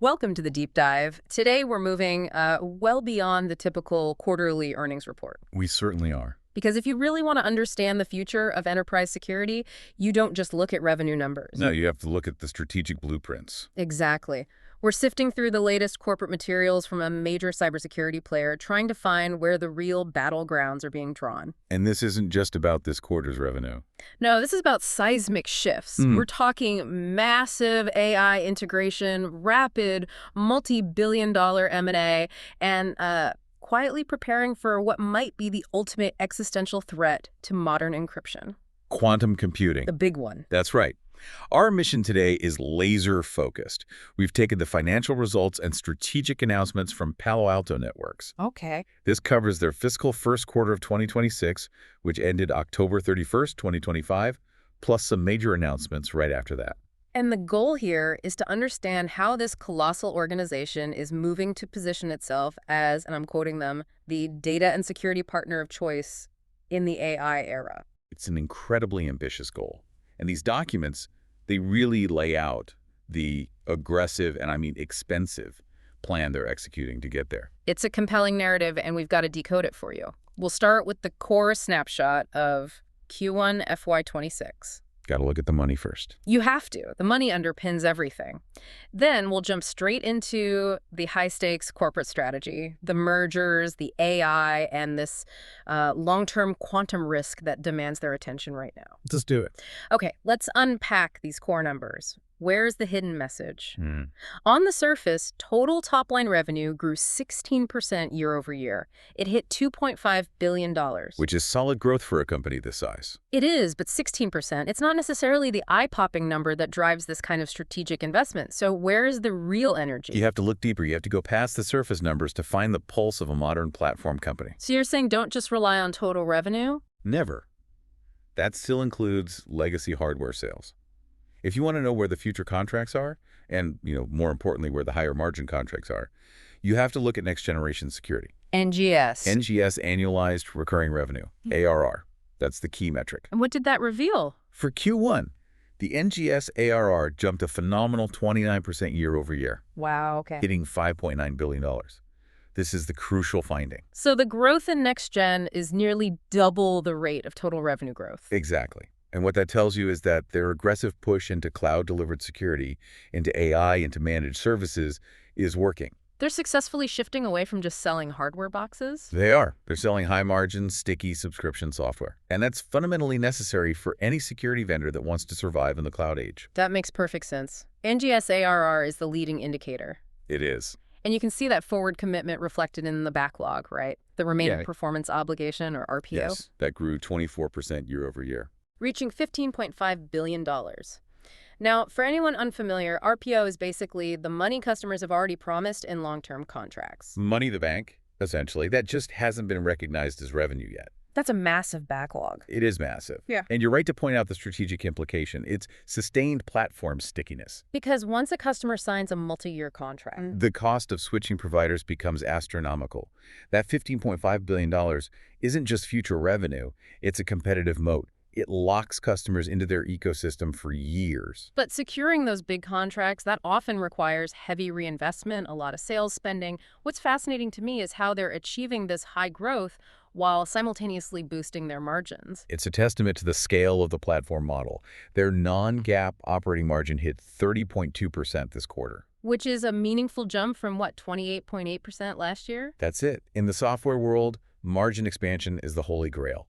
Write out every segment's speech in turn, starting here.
Welcome to the deep dive. Today we're moving well beyond the typical quarterly earnings report. We certainly are. Because if you really want to understand the future of enterprise security, you don't just look at revenue numbers. No, you have to look at the strategic blueprints. Exactly. We're sifting through the latest corporate materials from a major cybersecurity player, trying to find where the real battlegrounds are being drawn. And this isn't just about this quarter's revenue. No, this is about seismic shifts. We're talking massive AI integration, rapid multi-billion-dollar M&A, and quietly preparing for what might be the ultimate existential threat to modern encryption. Quantum computing. The big one. That's right. Our mission today is laser-focused. We've taken the financial results and strategic announcements from Palo Alto Networks. Okay. This covers their fiscal first quarter of 2026, which ended October 31st, 2025, plus some major announcements right after that. And the goal here is to understand how this colossal organization is moving to position itself as, and I'm quoting them, the data and security partner of choice in the AI era. It's an incredibly ambitious goal. And these documents, they really lay out the aggressive, and I mean expensive, plan they're executing to get there. It's a compelling narrative, and we've got to decode it for you. We'll start with the core snapshot of Q1 FY26. Got to look at the money first. You have to. The money underpins everything. Then we'll jump straight into the high-stakes corporate strategy, the mergers, the AI, and this long-term quantum risk that demands their attention right now. Let's do it. Okay, let's unpack these core numbers. Where's the hidden message? On the surface, total top-line revenue grew 16% year over year. It hit $2.5 billion. Which is solid growth for a company this size. It is, but 16%, it's not necessarily the eye-popping number that drives this kind of strategic investment. So where's the real energy? You have to look deeper. You have to go past the surface numbers to find the pulse of a modern platform company. So you're saying don't just rely on total revenue? Never. That still includes legacy hardware sales. If you want to know where the future contracts are, and, more importantly, where the higher margin contracts are, you have to look at next generation security. NGS. NGS, annualized recurring revenue, ARR. That's the key metric. And what did that reveal? For Q1, the NGS ARR jumped a phenomenal 29% year over year. Wow, okay. Hitting $5.9 billion. This is the crucial finding. So the growth in next gen is nearly double the rate of total revenue growth. Exactly. And what that tells you is that their aggressive push into cloud-delivered security, into AI, into managed services is working. They're successfully shifting away from just selling hardware boxes? They are. They're selling high-margin, sticky subscription software. And that's fundamentally necessary for any security vendor that wants to survive in the cloud age. That makes perfect sense. NGS ARR is the leading indicator. It is. And you can see that forward commitment reflected in the backlog, right? The remaining performance obligation, or RPO. Yes, that grew 24% year over year. Reaching $15.5 billion. Now, for anyone unfamiliar, RPO is basically the money customers have already promised in long-term contracts. Money the bank, essentially. That just hasn't been recognized as revenue yet. That's a massive backlog. It is massive. Yeah. And you're right to point out the strategic implication. It's sustained platform stickiness. Because once a customer signs a multi-year contract, The cost of switching providers becomes astronomical. That $15.5 billion isn't just future revenue. It's a competitive moat. It locks customers into their ecosystem for years. But securing those big contracts, that often requires heavy reinvestment, a lot of sales spending. What's fascinating to me is how they're achieving this high growth while simultaneously boosting their margins. It's a testament to the scale of the platform model. Their non-GAAP operating margin hit 30.2% this quarter. Which is a meaningful jump from, 28.8% last year? That's it. In the software world, margin expansion is the holy grail.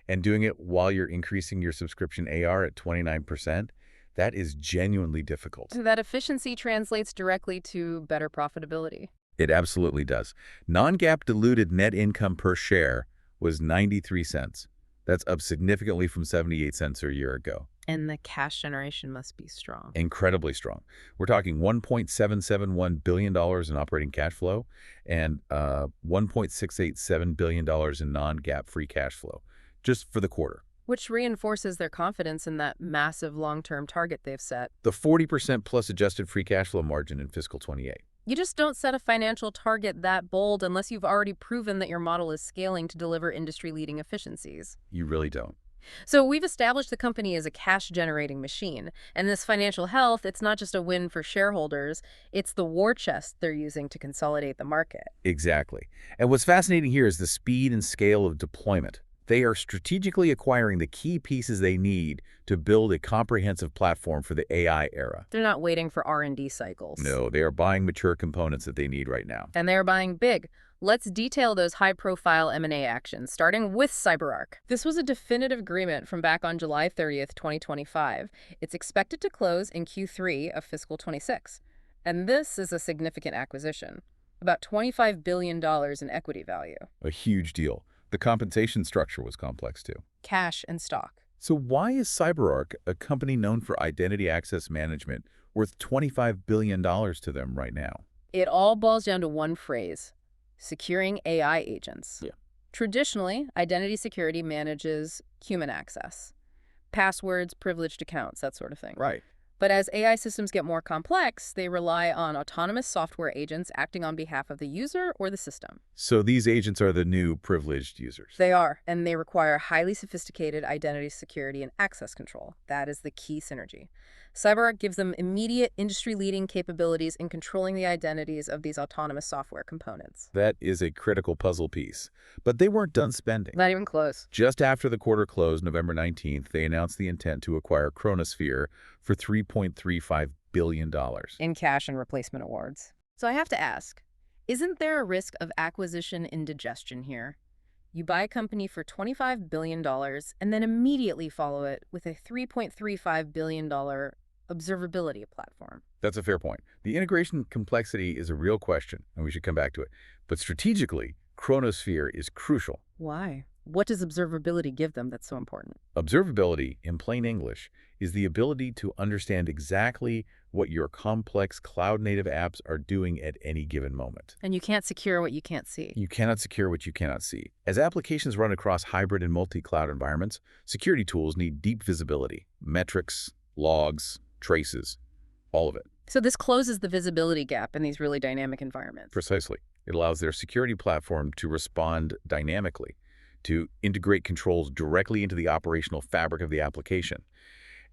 And doing it while you're increasing your subscription AR at 29%, that is genuinely difficult. That efficiency translates directly to better profitability. It absolutely does. Non-GAAP diluted net income per share was 93 cents. That's up significantly from 78 cents a year ago. And the cash generation must be strong. Incredibly strong. We're talking $1.771 billion in operating cash flow and $1.687 billion in non-GAAP free cash flow, just for the quarter. Which reinforces their confidence in that massive long-term target they've set. The 40% plus adjusted free cash flow margin in fiscal 28. You just don't set a financial target that bold unless you've already proven that your model is scaling to deliver industry-leading efficiencies. You really don't. So we've established the company as a cash-generating machine. And this financial health, it's not just a win for shareholders, it's the war chest they're using to consolidate the market. Exactly. And what's fascinating here is the speed and scale of deployment. They are strategically acquiring the key pieces they need to build a comprehensive platform for the AI era. They're not waiting for R&D cycles. No, they are buying mature components that they need right now. And they're buying big. Let's detail those high-profile M&A actions, starting with CyberArk. This was a definitive agreement from back on July 30th, 2025. It's expected to close in Q3 of fiscal 26. And this is a significant acquisition, about $25 billion in equity value. A huge deal. The compensation structure was complex too. Cash and stock. So why is CyberArk, a company known for identity access management, worth $25 billion to them right now? It all boils down to one phrase: securing AI agents. Yeah. Traditionally, identity security manages human access. Passwords, privileged accounts, that sort of thing. Right. But as AI systems get more complex, they rely on autonomous software agents acting on behalf of the user or the system. So these agents are the new privileged users. They are, and they require highly sophisticated identity security and access control. That is the key synergy. CyberArk gives them immediate industry-leading capabilities in controlling the identities of these autonomous software components. That is a critical puzzle piece. But they weren't done spending. Not even close. Just after the quarter closed, November 19th, they announced the intent to acquire Chronosphere for $3.35 billion. In cash and replacement awards. So I have to ask, isn't there a risk of acquisition indigestion here? You buy a company for $25 billion and then immediately follow it with a $3.35 billion observability platform. That's a fair point. The integration complexity is a real question, and we should come back to it. But strategically, Chronosphere is crucial. Why? What does observability give them that's so important? Observability, in plain English, is the ability to understand exactly what your complex cloud-native apps are doing at any given moment. And you can't secure what you can't see. You cannot secure what you cannot see. As applications run across hybrid and multi-cloud environments, security tools need deep visibility, metrics, logs, traces, all of it. So this closes the visibility gap in these really dynamic environments. Precisely. It allows their security platform to respond dynamically, to integrate controls directly into the operational fabric of the application.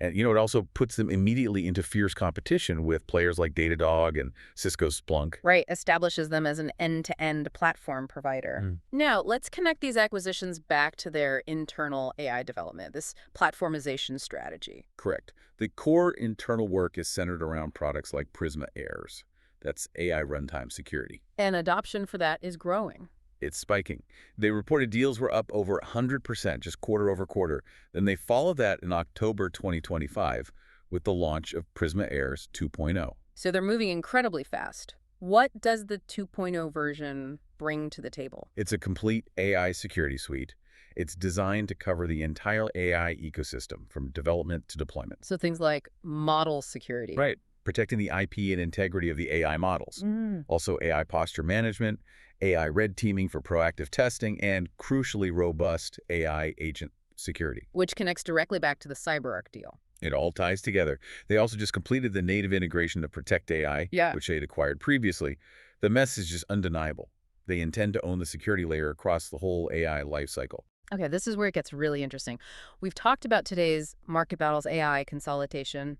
And, it also puts them immediately into fierce competition with players like Datadog and Cisco's Splunk. Right, establishes them as an end-to-end platform provider. Now, let's connect these acquisitions back to their internal AI development, this platformization strategy. Correct. The core internal work is centered around products like Prisma AIRS. That's AI runtime security. And adoption for that is growing. It's spiking. They reported deals were up over 100% just quarter over quarter. Then they followed that in October 2025 with the launch of Prisma AIRS 2.0. So they're moving incredibly fast. What does the 2.0 version bring to the table? It's a complete AI security suite. It's designed to cover the entire AI ecosystem from development to deployment. So things like model security. Right. Protecting the IP and integrity of the AI models. Also AI posture management, AI red teaming for proactive testing, and crucially robust AI agent security. Which connects directly back to the CyberArk deal. It all ties together. They also just completed the native integration of Protect AI, which they'd acquired previously. The message is just undeniable. They intend to own the security layer across the whole AI lifecycle. Okay, this is where it gets really interesting. We've talked about today's market battles AI consolidation,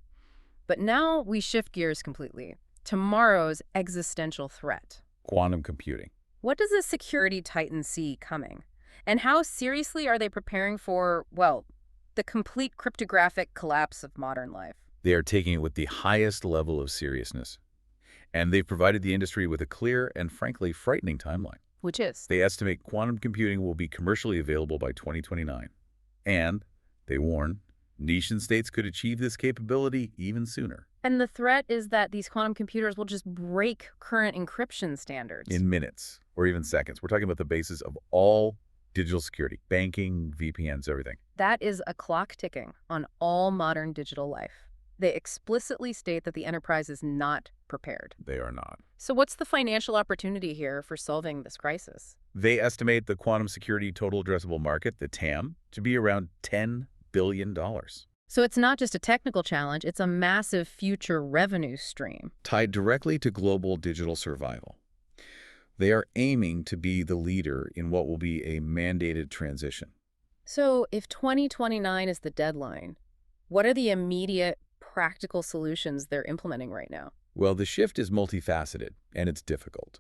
but now we shift gears completely. Tomorrow's existential threat. Quantum computing. What does a security titan see coming? And how seriously are they preparing for, well, the complete cryptographic collapse of modern life? They are taking it with the highest level of seriousness. And they've provided the industry with a clear and, frankly, frightening timeline. Which is? They estimate quantum computing will be commercially available by 2029. And, they warn, nation-states could achieve this capability even sooner. And the threat is that these quantum computers will just break current encryption standards. In minutes, or even seconds. We're talking about the basis of all digital security, banking, VPNs, everything. That is a clock ticking on all modern digital life. They explicitly state that the enterprise is not prepared. They are not. So what's the financial opportunity here for solving this crisis? They estimate the quantum security total addressable market, the TAM, to be around $10 billion. So it's not just a technical challenge, it's a massive future revenue stream. Tied directly to global digital survival. They are aiming to be the leader in what will be a mandated transition. So if 2029 is the deadline, what are the immediate practical solutions they're implementing right now? Well, the shift is multifaceted, and it's difficult.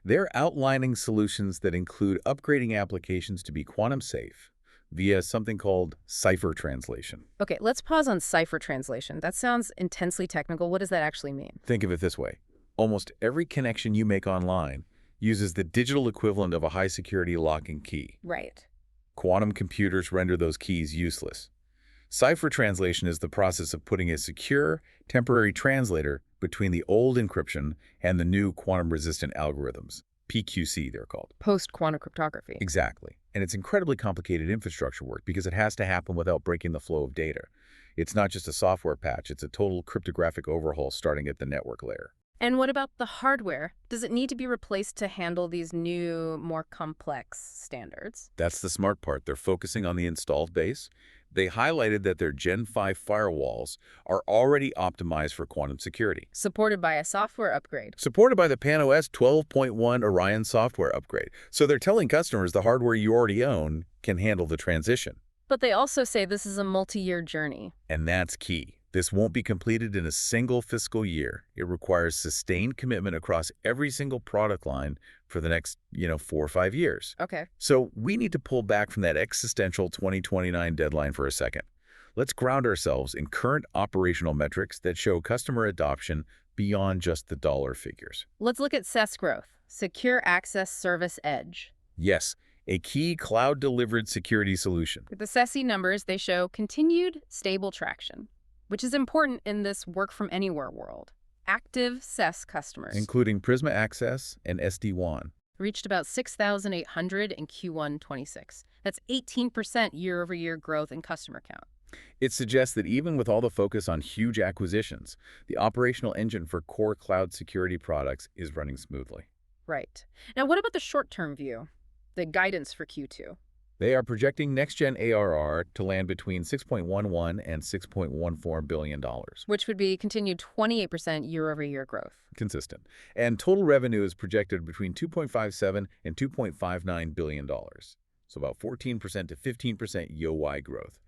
They're outlining solutions that include upgrading applications to be quantum safe via something called cipher translation. Okay, let's pause on cipher translation. That sounds intensely technical. What does that actually mean? Think of it this way. Almost every connection you make online uses the digital equivalent of a high-security lock and key. Right. Quantum computers render those keys useless. Cipher translation is the process of putting a secure, temporary translator between the old encryption and the new quantum-resistant algorithms. PQC, they're called. Post-quantum cryptography. Exactly. And it's incredibly complicated infrastructure work because it has to happen without breaking the flow of data. It's not just a software patch, it's a total cryptographic overhaul starting at the network layer. And what about the hardware? Does it need to be replaced to handle these new, more complex standards? That's the smart part. They're focusing on the installed base. They highlighted that their Gen 5 firewalls are already optimized for quantum security. Supported by a software upgrade. Supported by the PAN-OS 12.1 Orion software upgrade. So they're telling customers the hardware you already own can handle the transition. But they also say this is a multi-year journey. And that's key. This won't be completed in a single fiscal year. It requires sustained commitment across every single product line for the next, 4 or 5 years. Okay. So we need to pull back from that existential 2029 deadline for a second. Let's ground ourselves in current operational metrics that show customer adoption beyond just the dollar figures. Let's look at SES growth, Secure Access Service Edge. Yes, a key cloud-delivered security solution. With the SESI numbers, they show continued stable traction, which is important in this work-from-anywhere world. Active SES customers, Including Prisma Access and SD-WAN. reached about 6,800 in Q1 26. That's 18% year-over-year growth in customer count. It suggests that even with all the focus on huge acquisitions, the operational engine for core cloud security products is running smoothly. Right. Now, what about the short-term view, the guidance for Q2? They are projecting next-gen ARR to land between $6.11 and $6.14 billion. Which would be continued 28% year-over-year growth. Consistent. And total revenue is projected between $2.57 and $2.59 billion. So about 14% to 15% YoY growth.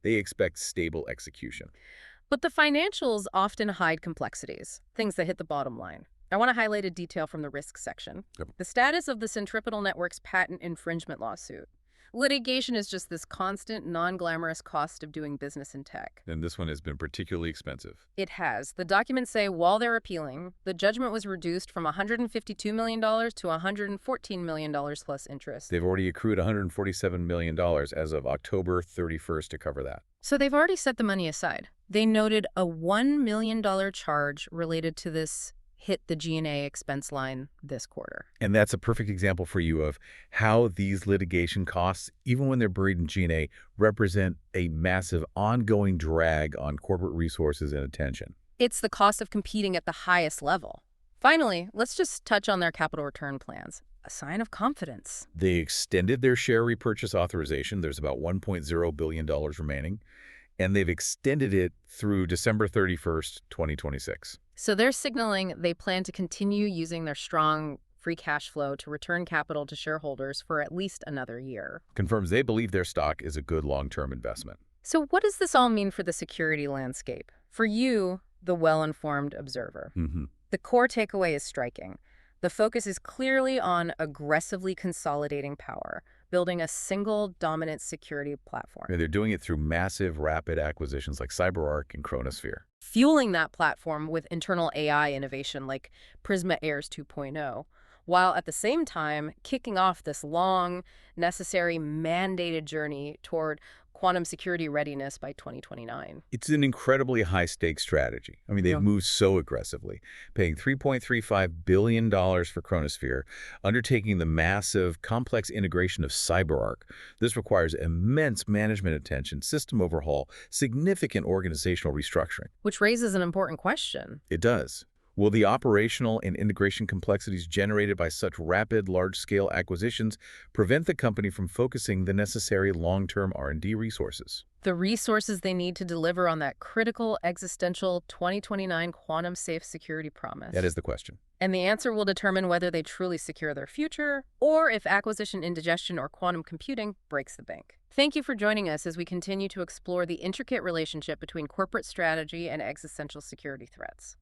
They expect stable execution. But the financials often hide complexities, things that hit the bottom line. I want to highlight a detail from the risk section. Yep. The status of the Centripetal Networks patent infringement lawsuit. Litigation is just this constant, non-glamorous cost of doing business in tech. And this one has been particularly expensive. It has. The documents say while they're appealing, the judgment was reduced from $152 million to $114 million plus interest. They've already accrued $147 million as of October 31st to cover that. So they've already set the money aside. They noted a $1 million charge related to this hit the G&A expense line this quarter. And that's a perfect example for you of how these litigation costs, even when they're buried in G&A, represent a massive ongoing drag on corporate resources and attention. It's the cost of competing at the highest level. Finally, let's just touch on their capital return plans. A sign of confidence. They extended their share repurchase authorization. There's about $1.0 billion remaining. And they've extended it through December 31st, 2026. So they're signaling they plan to continue using their strong free cash flow to return capital to shareholders for at least another year. Confirms they believe their stock is a good long-term investment. So what does this all mean for the security landscape? For you, the well-informed observer. The core takeaway is striking. The focus is clearly on aggressively consolidating power, building a single dominant security platform. And they're doing it through massive, rapid acquisitions like CyberArk and Chronosphere. Fueling that platform with internal AI innovation like Prisma AIRS 2.0, while at the same time kicking off this long, necessary, mandated journey toward quantum security readiness by 2029. It's an incredibly high-stakes strategy. I mean, they've moved so aggressively, paying $3.35 billion for Chronosphere, undertaking the massive, complex integration of CyberArk. This requires immense management attention, system overhaul, significant organizational restructuring. Which raises an important question. It does. Will the operational and integration complexities generated by such rapid, large-scale acquisitions prevent the company from focusing the necessary long-term R&D resources? The resources they need to deliver on that critical, existential 2029 quantum-safe security promise. That is the question. And the answer will determine whether they truly secure their future or if acquisition indigestion or quantum computing breaks the bank. Thank you for joining us as we continue to explore the intricate relationship between corporate strategy and existential security threats.